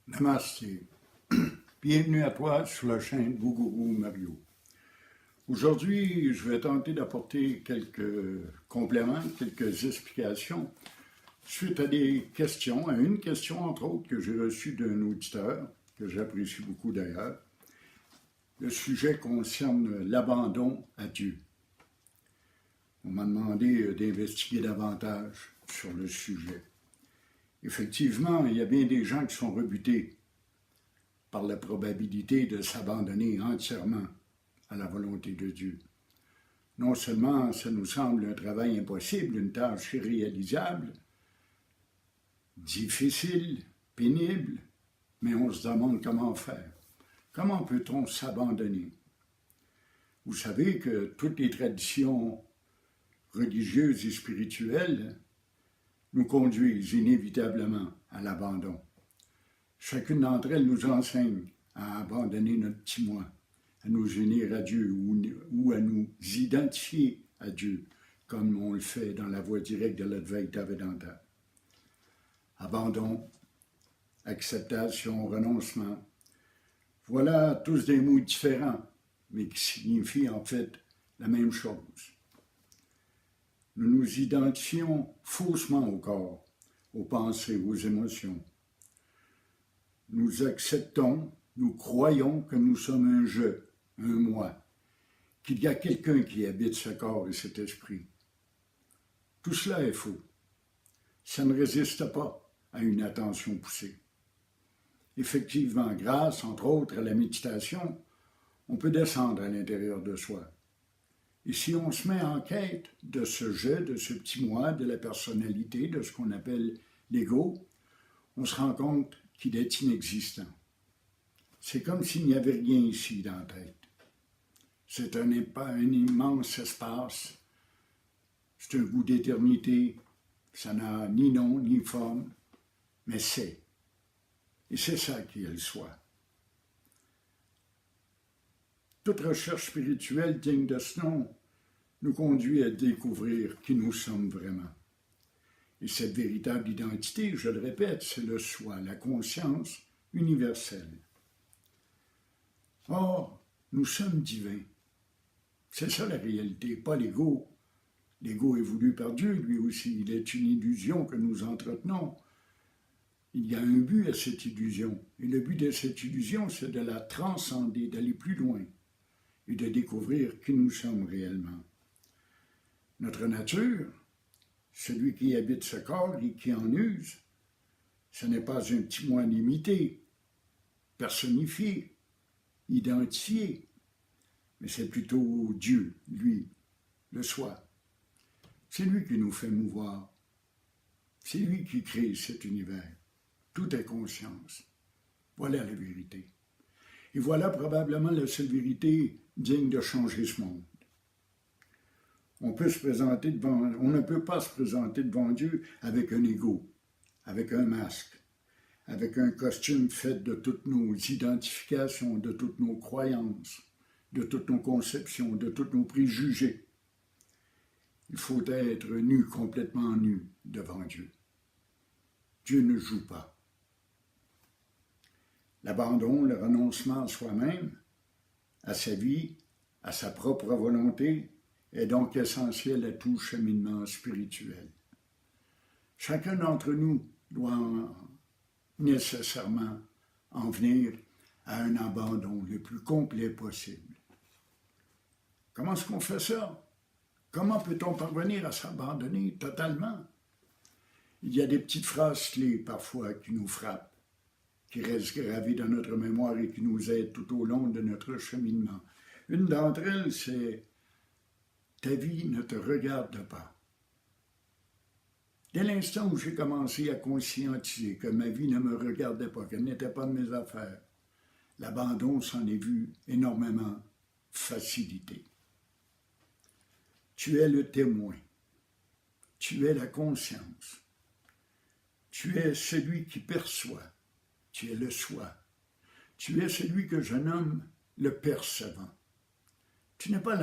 Namasté. Bienvenue à toi sur la chaîne Bougourou Mario. Aujourd'hui, je vais tenter d'apporter quelques compléments, quelques explications suite à des questions, à une question entre autres que j'ai reçue d'un auditeur, que j'apprécie beaucoup d'ailleurs. Le sujet concerne l'abandon à Dieu. On m'a demandé d'investiguer davantage sur le sujet. Effectivement, il y a bien des gens qui sont rebutés par la probabilité de s'abandonner entièrement à la volonté de Dieu. Non seulement ça nous semble un travail impossible, une tâche irréalisable, difficile, pénible, mais on se demande comment faire. Comment peut-on s'abandonner? Vous savez que toutes les traditions religieuses et spirituelles nous conduisent inévitablement à l'abandon. Chacune d'entre elles nous enseigne à abandonner notre petit moi, à nous unir à Dieu ou à nous identifier à Dieu, comme on le fait dans la voie directe de l'Advaita Vedanta. Abandon, acceptation, renoncement, voilà tous des mots différents, mais qui signifient en fait la même chose. Nous nous identifions faussement au corps, aux pensées, aux émotions. Nous acceptons, nous croyons que nous sommes un je, un moi, qu'il y a quelqu'un qui habite ce corps et cet esprit. Tout cela est faux. Ça ne résiste pas à une attention poussée. Effectivement, grâce, entre autres, à la méditation, on peut descendre à l'intérieur de soi. Et si on se met en quête de ce je, de ce petit moi, de la personnalité, de ce qu'on appelle l'ego, on se rend compte qu'il est inexistant. C'est comme s'il n'y avait rien ici dans la tête. C'est un immense espace, c'est un goût d'éternité, ça n'a ni nom ni forme, mais c'est. Et c'est ça qui est le soi. Toute recherche spirituelle digne de ce nom nous conduit à découvrir qui nous sommes vraiment. Et cette véritable identité, je le répète, c'est le soi, la conscience universelle. Or, nous sommes divins. C'est ça la réalité, pas l'ego. L'ego est voulu par Dieu, lui aussi. Il est une illusion que nous entretenons. Il y a un but à cette illusion. Et le but de cette illusion, c'est de la transcender, d'aller plus loin et de découvrir qui nous sommes réellement. Notre nature, celui qui habite ce corps et qui en use, ce n'est pas un petit moi limité, personnifié, identifié, mais c'est plutôt Dieu, lui, le soi. C'est lui qui nous fait mouvoir. C'est lui qui crée cet univers. Tout est conscience. Voilà la vérité. Et voilà probablement la seule vérité digne de changer ce monde. On ne peut pas se présenter devant Dieu avec un ego, avec un masque, avec un costume fait de toutes nos identifications, de toutes nos croyances, de toutes nos conceptions, de tous nos préjugés. Il faut être nu, complètement nu devant Dieu. Dieu ne joue pas. L'abandon, le renoncement à soi-même, à sa vie, à sa propre volonté, est donc essentiel à tout cheminement spirituel. Chacun d'entre nous doit nécessairement en venir à un abandon le plus complet possible. Comment est-ce qu'on fait ça? Comment peut-on parvenir à s'abandonner totalement? Il y a des petites phrases clés parfois qui nous frappent, qui restent gravées dans notre mémoire et qui nous aident tout au long de notre cheminement. Une d'entre elles, c'est « Ta vie ne te regarde pas ». Dès l'instant où j'ai commencé à conscientiser que ma vie ne me regardait pas, qu'elle n'était pas de mes affaires, l'abandon s'en est vu énormément facilité. Tu es le témoin, tu es la conscience, tu es celui qui perçoit, tu es le soi, tu es celui que je nomme le percevant. Tu n'es pas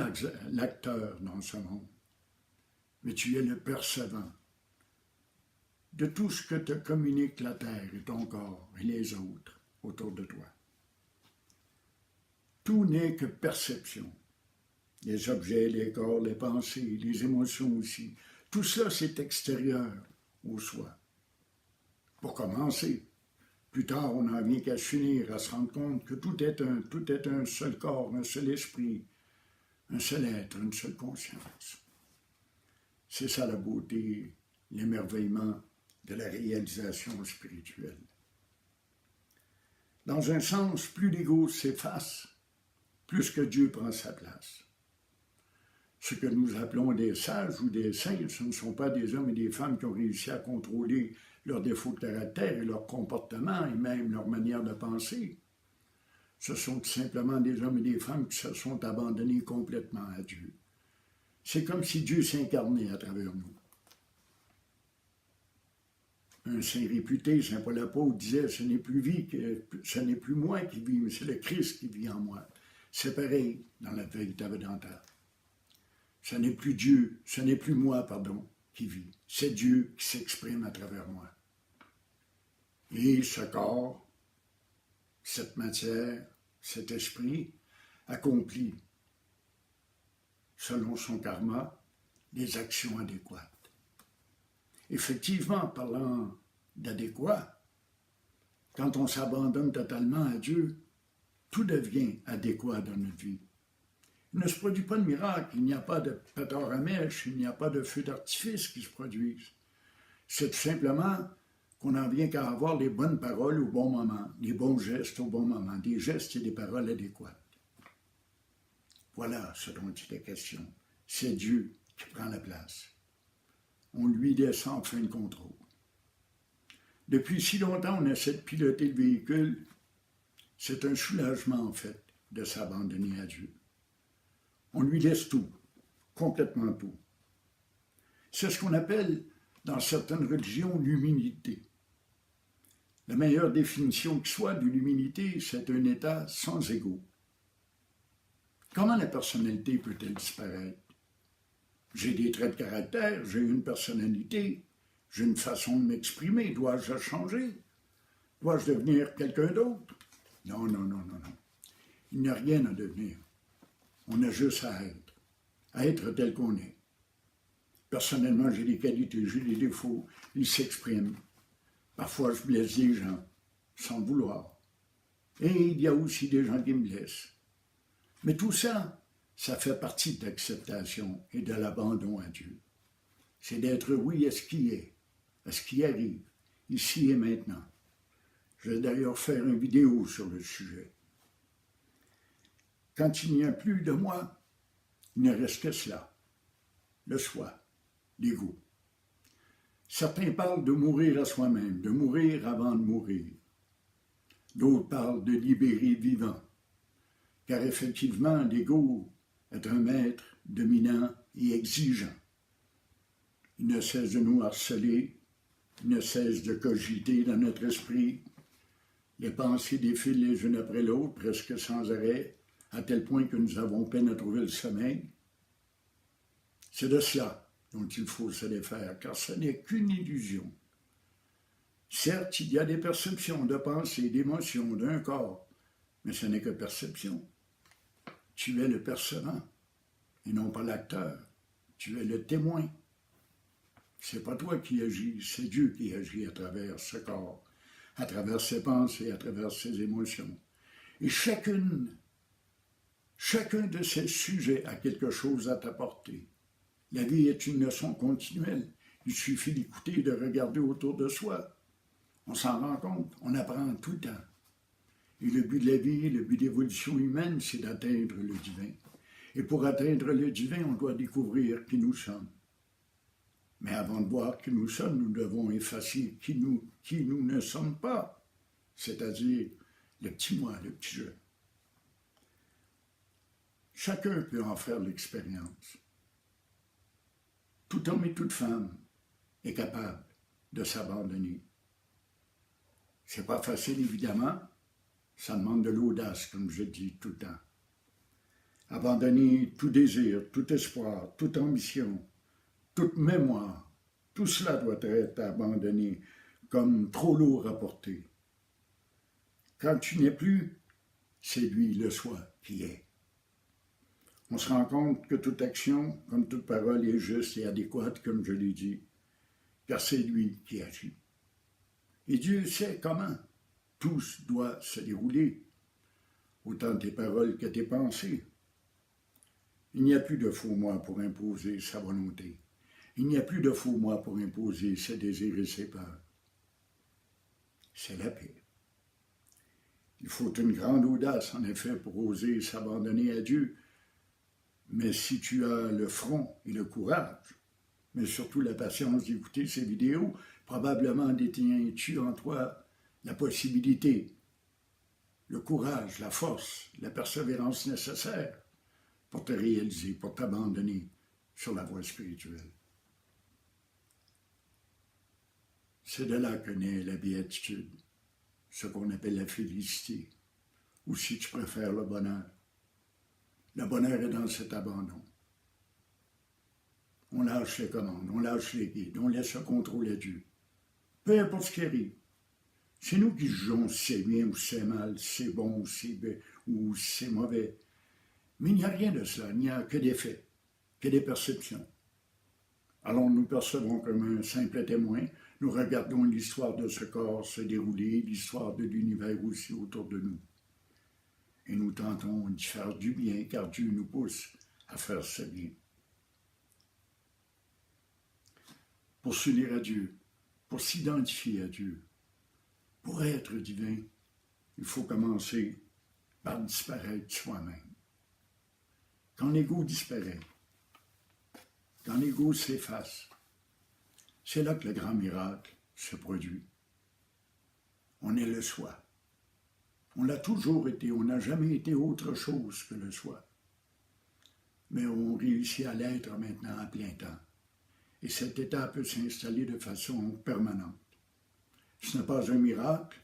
l'acteur dans ce monde, mais tu es le percevant de tout ce que te communique la terre et ton corps et les autres autour de toi. Tout n'est que perception. Les objets, les corps, les pensées, les émotions aussi. Tout cela, c'est extérieur au soi. Pour commencer, plus tard, on n'en vient qu'à s'unir, à se rendre compte que tout est un seul corps, un seul esprit, un seul être, une seule conscience. C'est ça la beauté, l'émerveillement de la réalisation spirituelle. Dans un sens, plus l'ego s'efface, plus que Dieu prend sa place. Ce que nous appelons des sages ou des saints, ce ne sont pas des hommes et des femmes qui ont réussi à contrôler leurs défauts de caractère et leur comportement et même leur manière de penser. Ce sont tout simplement des hommes et des femmes qui se sont abandonnés complètement à Dieu. C'est comme si Dieu s'incarnait à travers nous. Un saint réputé, saint Paul apôtre, disait « ce n'est plus moi qui vis, mais c'est le Christ qui vit en moi ». C'est pareil dans la vérité vedantale. Ce n'est plus Dieu, ce n'est plus moi, qui vit. C'est Dieu qui s'exprime à travers moi. Et ce corps, cette matière, cet esprit accomplit, selon son karma, les actions adéquates. Effectivement, parlant d'adéquat, quand on s'abandonne totalement à Dieu, tout devient adéquat dans notre vie. Il ne se produit pas de miracle, il n'y a pas de pétard à mèche, il n'y a pas de feux d'artifice qui se produisent. C'est tout simplement qu'on n'en vient qu'à avoir les bonnes paroles au bon moment, les bons gestes au bon moment, des gestes et des paroles adéquates. Voilà ce dont il est question. C'est Dieu qui prend la place. On lui laisse enfin le contrôle. Depuis si longtemps, on essaie de piloter le véhicule. C'est un soulagement, en fait, de s'abandonner à Dieu. On lui laisse tout, complètement tout. C'est ce qu'on appelle, dans certaines religions, l'humilité. La meilleure définition que soit de l'humilité, c'est un état sans ego. Comment la personnalité peut-elle disparaître? J'ai des traits de caractère, j'ai une personnalité, j'ai une façon de m'exprimer. Dois-je la changer? Dois-je devenir quelqu'un d'autre? Non. Il n'y a rien à devenir. On a juste à être tel qu'on est. Personnellement, j'ai des qualités, j'ai des défauts, ils s'expriment. Parfois, je blesse des gens, sans le vouloir. Et il y a aussi des gens qui me blessent. Mais tout ça, ça fait partie de l'acceptation et de l'abandon à Dieu. C'est d'être oui à ce qui est, à ce qui arrive, ici et maintenant. Je vais d'ailleurs faire une vidéo sur le sujet. Quand il n'y a plus de moi, il ne reste que cela, le soi, l'ego. Certains parlent de mourir à soi-même, de mourir avant de mourir. D'autres parlent de libérer vivant, car effectivement, l'ego est un maître dominant et exigeant. Il ne cesse de nous harceler, il ne cesse de cogiter dans notre esprit. Les pensées défilent les unes après l'autre, presque sans arrêt, à tel point que nous avons peine à trouver le sommeil. C'est de cela dont il faut se défaire, car ce n'est qu'une illusion. Certes, il y a des perceptions de pensées, d'émotions, d'un corps, mais ce n'est que perception. Tu es le percevant, et non pas l'acteur. Tu es le témoin. C'est pas toi qui agis, c'est Dieu qui agit à travers ce corps, à travers ses pensées, à travers ses émotions. Et chacun de ces sujets a quelque chose à t'apporter. La vie est une leçon continuelle. Il suffit d'écouter et de regarder autour de soi. On s'en rend compte, on apprend tout le temps. Et le but de la vie, le but d'évolution humaine, c'est d'atteindre le divin. Et pour atteindre le divin, on doit découvrir qui nous sommes. Mais avant de voir qui nous sommes, nous devons effacer qui nous ne sommes pas, c'est-à-dire le petit moi, le petit je. Chacun peut en faire l'expérience. Tout homme et toute femme est capable de s'abandonner. C'est pas facile, évidemment. Ça demande de l'audace, comme je dis tout le temps. Abandonner tout désir, tout espoir, toute ambition, toute mémoire Tout cela doit être abandonné comme trop lourd à porter. Quand tu n'es plus, c'est lui le soi qui est. On se rend compte que toute action, comme toute parole, est juste et adéquate, comme je l'ai dit, car c'est lui qui agit. Et Dieu sait comment tout doit se dérouler, autant tes paroles que tes pensées. Il n'y a plus de faux moi pour imposer sa volonté. Il n'y a plus de faux moi pour imposer ses désirs et ses peurs. C'est la paix. Il faut une grande audace, en effet, pour oser s'abandonner à Dieu. Mais si tu as le front et le courage, mais surtout la patience d'écouter ces vidéos, probablement détiens-tu en toi la possibilité, le courage, la force, la persévérance nécessaires pour te réaliser, pour t'abandonner sur la voie spirituelle. C'est de là que naît la béatitude, ce qu'on appelle la félicité, ou si tu préfères le bonheur. Le bonheur est dans cet abandon. On lâche les commandes, on lâche les guides, on laisse le contrôle à Dieu. Peu importe ce qui arrive. C'est nous qui jugeons si c'est bien ou si c'est mal, si c'est bon ou si c'est mauvais. Mais il n'y a rien de cela, il n'y a que des faits, que des perceptions. Alors nous percevons comme un simple témoin, nous regardons l'histoire de ce corps se dérouler, l'histoire de l'univers aussi autour de nous. Et nous tentons d'y faire du bien, car Dieu nous pousse à faire ce bien. Pour s'unir à Dieu, pour s'identifier à Dieu, pour être divin, il faut commencer par disparaître soi-même. Quand l'ego disparaît, quand l'ego s'efface, c'est là que le grand miracle se produit. On est le soi. On l'a toujours été, on n'a jamais été autre chose que le soi. Mais on réussit à l'être maintenant à plein temps. Et cet état peut s'installer de façon permanente. Ce n'est pas un miracle,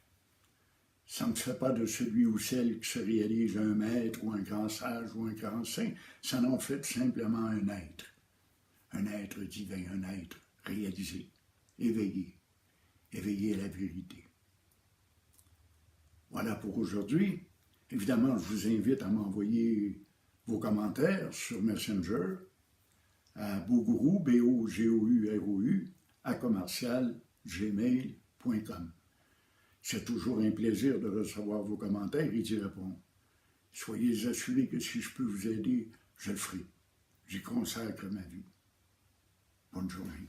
ça ne fait pas de celui ou celle qui se réalise un maître ou un grand sage ou un grand saint, ça en fait simplement un être divin, un être réalisé, éveillé à la vérité. Voilà pour aujourd'hui. Évidemment, je vous invite à m'envoyer vos commentaires sur Messenger à Bougourou, B-O-G-O-U-R-O-U, @gmail.com. C'est toujours un plaisir de recevoir vos commentaires et d'y répondre. Soyez assurés que si je peux vous aider, je le ferai. J'y consacre ma vie. Bonne journée.